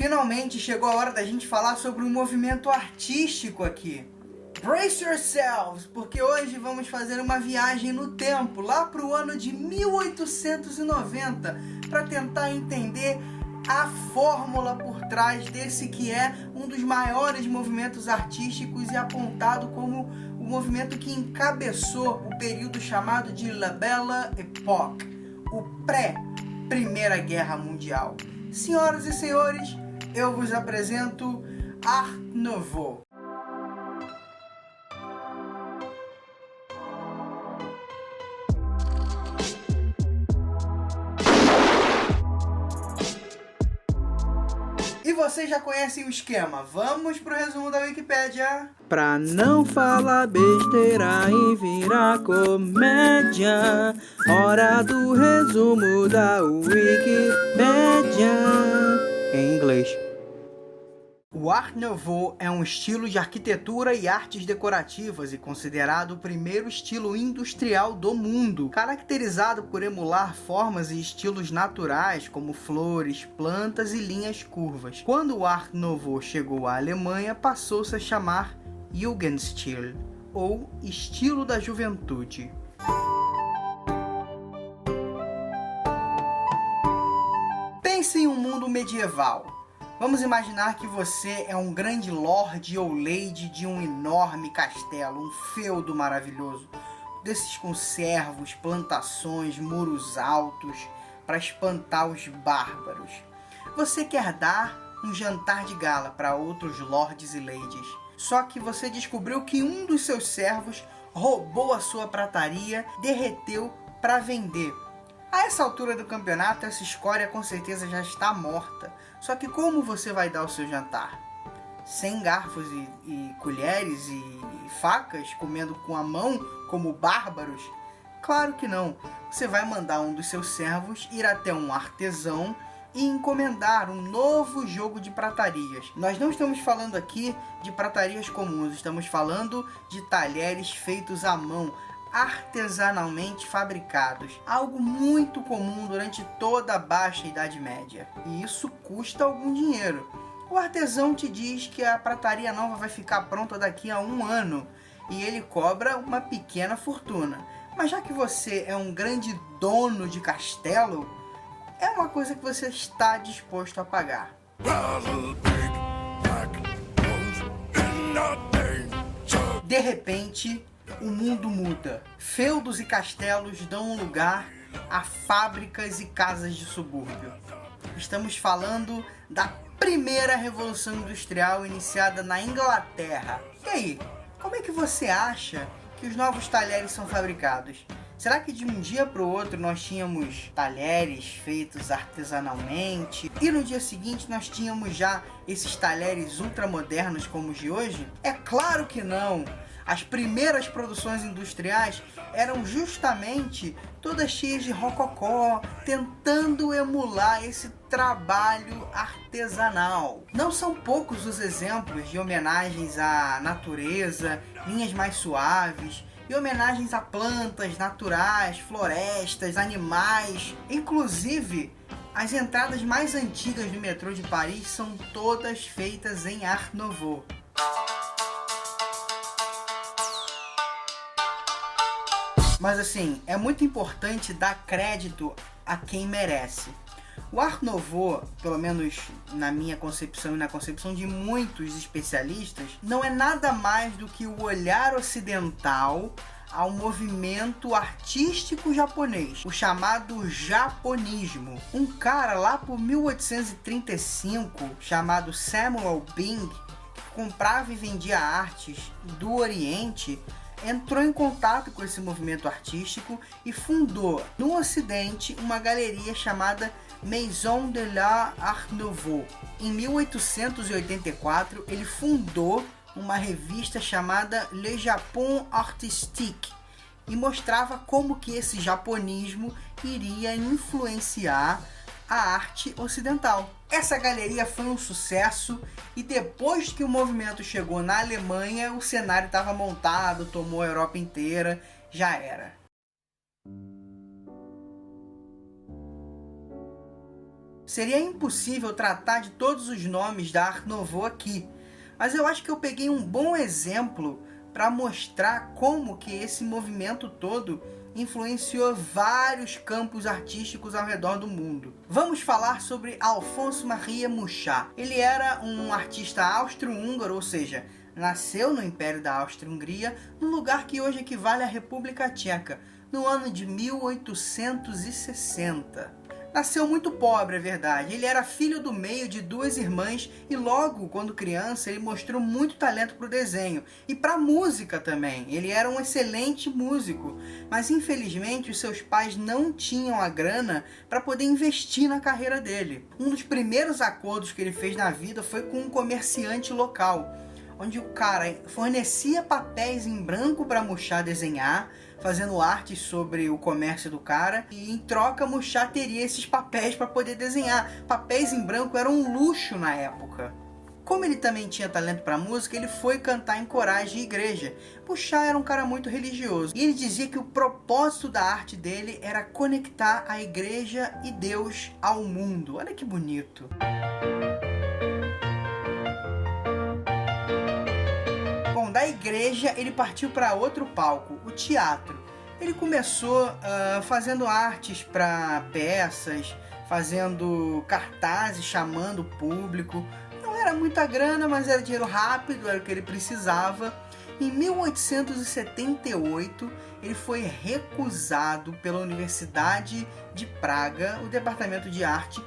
Finalmente chegou a hora da gente falar sobre um movimento artístico aqui. Brace yourselves, porque hoje vamos fazer uma viagem no tempo, lá para o ano de 1890, para tentar entender a fórmula por trás desse que é um dos maiores movimentos artísticos e apontado como o movimento que encabeçou o período chamado de La Belle Époque, o pré-Primeira Guerra Mundial. Senhoras e senhores, eu vos apresento Art Nouveau. E vocês já conhecem o esquema, vamos pro resumo da Wikipédia. Pra não falar besteira e virar comédia, hora do resumo da Wikipédia em inglês. O Art Nouveau é um estilo de arquitetura e artes decorativas e considerado o primeiro estilo industrial do mundo, caracterizado por emular formas e estilos naturais como flores, plantas e linhas curvas. Quando o Art Nouveau chegou à Alemanha, passou-se a chamar Jugendstil, ou estilo da juventude. Pense em um mundo medieval. Vamos imaginar que você é um grande lorde ou lady de um enorme castelo, um feudo maravilhoso, desses com servos, plantações, muros altos, para espantar os bárbaros. Você quer dar um jantar de gala para outros lords e ladies, só que você descobriu que um dos seus servos roubou a sua prataria, derreteu para vender. A essa altura do campeonato, essa escória com certeza já está morta. Só que como você vai dar o seu jantar? Sem garfos e colheres e facas, comendo com a mão, como bárbaros? Claro que não. Você vai mandar um dos seus servos ir até um artesão e encomendar um novo jogo de pratarias. Nós não estamos falando aqui de pratarias comuns, estamos falando de talheres feitos à mão, artesanalmente fabricados, algo muito comum durante toda a Baixa Idade Média, e isso custa algum dinheiro. O artesão te diz que a prataria nova vai ficar pronta daqui a 1 ano, e ele cobra uma pequena fortuna. Mas já que você é um grande dono de castelo, é uma coisa que você está disposto a pagar. De repente, o mundo muda. Feudos e castelos dão lugar a fábricas e casas de subúrbio. Estamos falando da primeira revolução industrial iniciada na Inglaterra. E aí, como é que você acha que os novos talheres são fabricados? Será que de um dia para o outro nós tínhamos talheres feitos artesanalmente e no dia seguinte nós tínhamos já esses talheres ultramodernos como os de hoje? É claro que não! As primeiras produções industriais eram justamente todas cheias de rococó, tentando emular esse trabalho artesanal. Não são poucos os exemplos de homenagens à natureza, linhas mais suaves, e homenagens a plantas naturais, florestas, animais. Inclusive, as entradas mais antigas do metrô de Paris são todas feitas em Art Nouveau. Mas assim, é muito importante dar crédito a quem merece. O Art Nouveau, pelo menos na minha concepção e na concepção de muitos especialistas, não é nada mais do que o olhar ocidental ao movimento artístico japonês, o chamado japonismo. Um cara lá por 1835, chamado Samuel Bing, que comprava e vendia artes do Oriente, entrou em contato com esse movimento artístico e fundou no Ocidente uma galeria chamada Maison de l'Art Nouveau. Em 1884, ele fundou uma revista chamada Le Japon Artistique e mostrava como que esse japonismo iria influenciar a arte ocidental. Essa galeria foi um sucesso e depois que o movimento chegou na Alemanha, o cenário estava montado, tomou a Europa inteira, já era. Seria impossível tratar de todos os nomes da Art Nouveau aqui, mas eu acho que eu peguei um bom exemplo para mostrar como que esse movimento todo influenciou vários campos artísticos ao redor do mundo. Vamos falar sobre Alphonse Maria Mucha. Ele era um artista austro-húngaro, ou seja, nasceu no Império da Áustria-Hungria, no lugar que hoje equivale à República Tcheca, no ano de 1860. Nasceu muito pobre, é verdade. Ele era filho do meio de 2 irmãs e logo, quando criança, ele mostrou muito talento para o desenho e para a música também. Ele era um excelente músico, mas infelizmente os seus pais não tinham a grana para poder investir na carreira dele. Um dos primeiros acordos que ele fez na vida foi com um comerciante local, onde o cara fornecia papéis em branco para Mucha desenhar, fazendo artes sobre o comércio do cara, e em troca Mucha teria esses papéis para poder desenhar. Papéis em branco eram um luxo na época. Como ele também tinha talento para música, ele foi cantar em corais de igreja. Mucha era um cara muito religioso, e ele dizia que o propósito da arte dele era conectar a igreja e Deus ao mundo. Olha que bonito. Da igreja ele partiu para outro palco, o teatro. Ele começou fazendo artes para peças, fazendo cartazes, chamando o público. Não era muita grana, mas era dinheiro rápido, era o que ele precisava. Em 1878, ele foi recusado pela Universidade de Praga, o departamento de arte,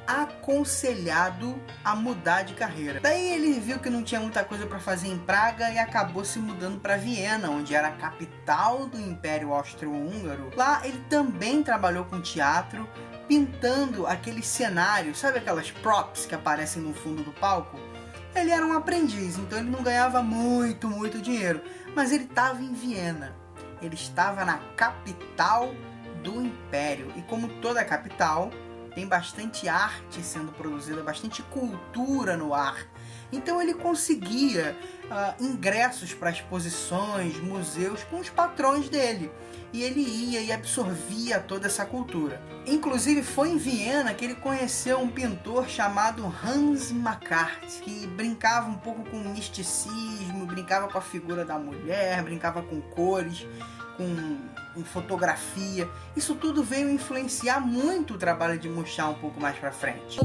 aconselhado a mudar de carreira. Daí ele viu que não tinha muita coisa para fazer em Praga e acabou se mudando para Viena, onde era a capital do Império Austro-Húngaro. Lá ele também trabalhou com teatro, pintando aqueles cenários, sabe aquelas props que aparecem no fundo do palco? Ele era um aprendiz, então ele não ganhava muito dinheiro, mas ele estava em Viena. Ele estava na capital do Império, e como toda capital, tem bastante arte sendo produzida, bastante cultura no ar. Então ele conseguia ingressos para exposições, museus com os patrões dele. E ele ia e absorvia toda essa cultura. Inclusive foi em Viena que ele conheceu um pintor chamado Hans Makart, que brincava um pouco com misticismo, brincava com a figura da mulher, brincava com cores, com fotografia. Isso tudo veio influenciar muito o trabalho de Mucha um pouco mais pra frente.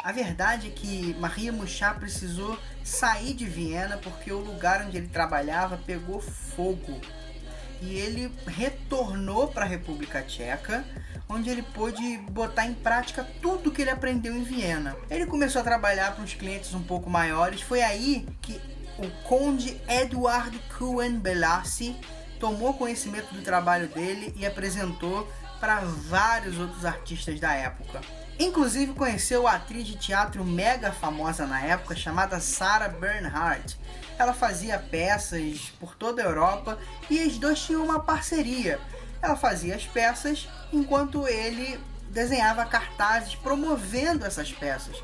A verdade é que Maria Mucha precisou sair de Viena porque o lugar onde ele trabalhava pegou fogo. E ele retornou para a República Tcheca, onde ele pôde botar em prática tudo que ele aprendeu em Viena. Ele começou a trabalhar para uns clientes um pouco maiores. Foi aí que o conde Eduard Couhen-Balassi tomou conhecimento do trabalho dele e apresentou para vários outros artistas da época. Inclusive conheceu a atriz de teatro mega famosa na época, chamada Sarah Bernhardt. Ela fazia peças por toda a Europa e os dois tinham uma parceria. Ela fazia as peças enquanto ele desenhava cartazes promovendo essas peças.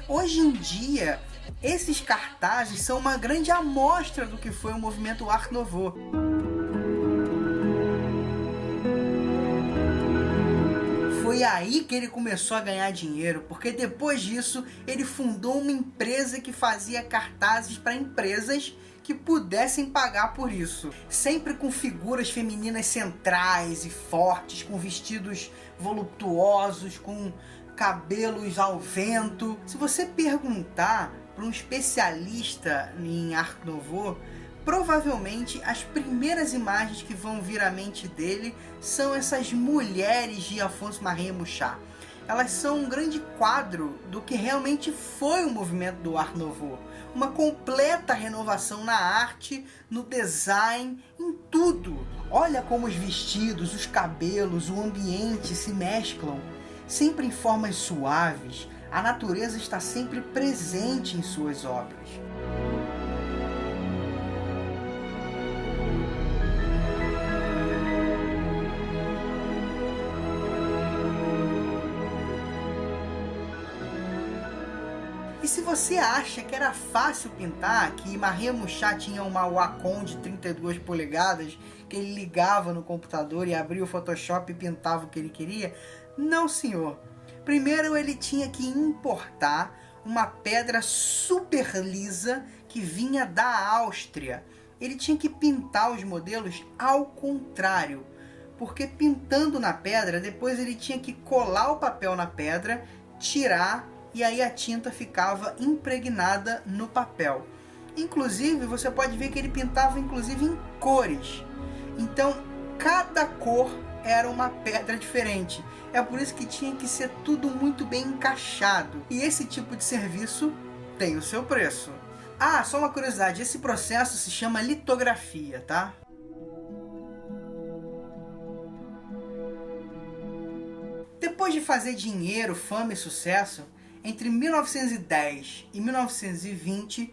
Hoje em dia, esses cartazes são uma grande amostra do que foi o movimento Art Nouveau. Foi aí que ele começou a ganhar dinheiro, porque depois disso ele fundou uma empresa que fazia cartazes para empresas que pudessem pagar por isso. Sempre com figuras femininas centrais e fortes, com vestidos voluptuosos, com cabelos ao vento. Se você perguntar para um especialista em Art Nouveau, provavelmente as primeiras imagens que vão vir à mente dele são essas mulheres de Alphonse Maria Mucha. Elas são um grande quadro do que realmente foi o movimento do Art Nouveau. Uma completa renovação na arte, no design, em tudo. Olha como os vestidos, os cabelos, o ambiente se mesclam, sempre em formas suaves. A natureza está sempre presente em suas obras. E se você acha que era fácil pintar, que Maria Muchá tinha uma Wacom de 32 polegadas, que ele ligava no computador e abria o Photoshop e pintava o que ele queria, não, senhor. Primeiro ele tinha que importar uma pedra super lisa que vinha da Áustria. Ele tinha que pintar os modelos ao contrário, porque pintando na pedra, depois ele tinha que colar o papel na pedra, tirar, e aí a tinta ficava impregnada no papel. Inclusive, você pode ver que ele pintava inclusive em cores. Então, cada cor era uma pedra diferente. É por isso que tinha que ser tudo muito bem encaixado. E esse tipo de serviço tem o seu preço. Ah, só uma curiosidade, esse processo se chama litografia, tá? Depois de fazer dinheiro, fama e sucesso, entre 1910 e 1920,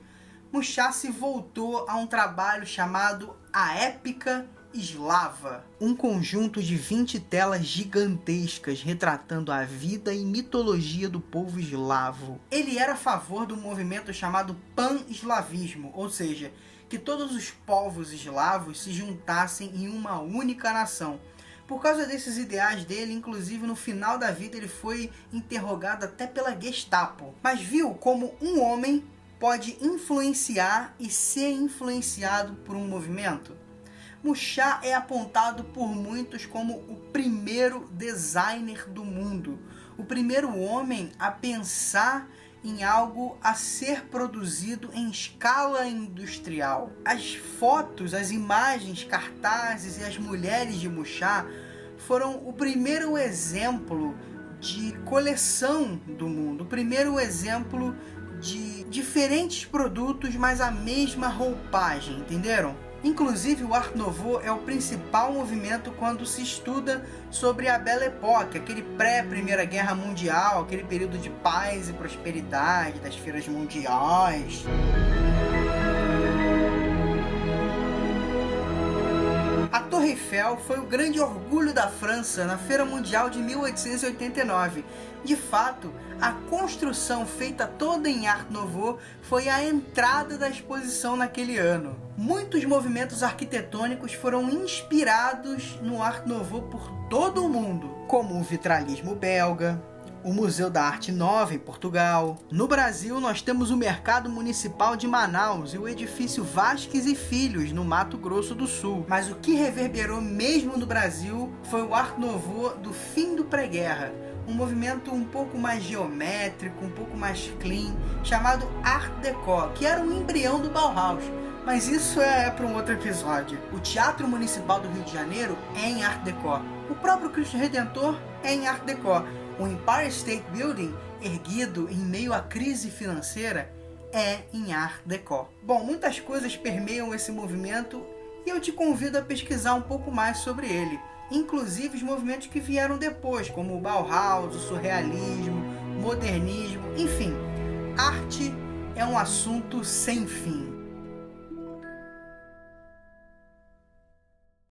Muchá se voltou a um trabalho chamado A Épica Eslava, um conjunto de 20 telas gigantescas retratando a vida e mitologia do povo eslavo. Ele era a favor do movimento chamado pan-eslavismo, ou seja, que todos os povos eslavos se juntassem em uma única nação. Por causa desses ideais dele, inclusive no final da vida ele foi interrogado até pela Gestapo. Mas viu como um homem pode influenciar e ser influenciado por um movimento? Muchá é apontado por muitos como o primeiro designer do mundo, o primeiro homem a pensar em algo a ser produzido em escala industrial. As fotos, as imagens, cartazes e as mulheres de Muchá foram o primeiro exemplo de coleção do mundo, o primeiro exemplo de diferentes produtos, mas a mesma roupagem, entenderam? Inclusive, o Art Nouveau é o principal movimento quando se estuda sobre a Belle Époque, aquele pré-Primeira Guerra Mundial, aquele período de paz e prosperidade das feiras mundiais. A Torre Eiffel foi o grande orgulho da França na Feira Mundial de 1889. De fato, a construção feita toda em Art Nouveau foi a entrada da exposição naquele ano. Muitos movimentos arquitetônicos foram inspirados no Art Nouveau por todo o mundo, como o vitralismo belga, o Museu da Arte Nova em Portugal. No Brasil, nós temos o Mercado Municipal de Manaus e o Edifício Vasques e Filhos, no Mato Grosso do Sul. Mas o que reverberou mesmo no Brasil foi o Art Nouveau do fim do pré-guerra, um movimento um pouco mais geométrico, um pouco mais clean, chamado Art Deco, que era um embrião do Bauhaus. Mas isso é para um outro episódio. O Teatro Municipal do Rio de Janeiro é em Art Deco. O próprio Cristo Redentor é em Art Deco. O Empire State Building, erguido em meio à crise financeira, é em Art Deco. Bom, muitas coisas permeiam esse movimento e eu te convido a pesquisar um pouco mais sobre ele. Inclusive os movimentos que vieram depois, como o Bauhaus, o surrealismo, o modernismo, enfim. Arte é um assunto sem fim.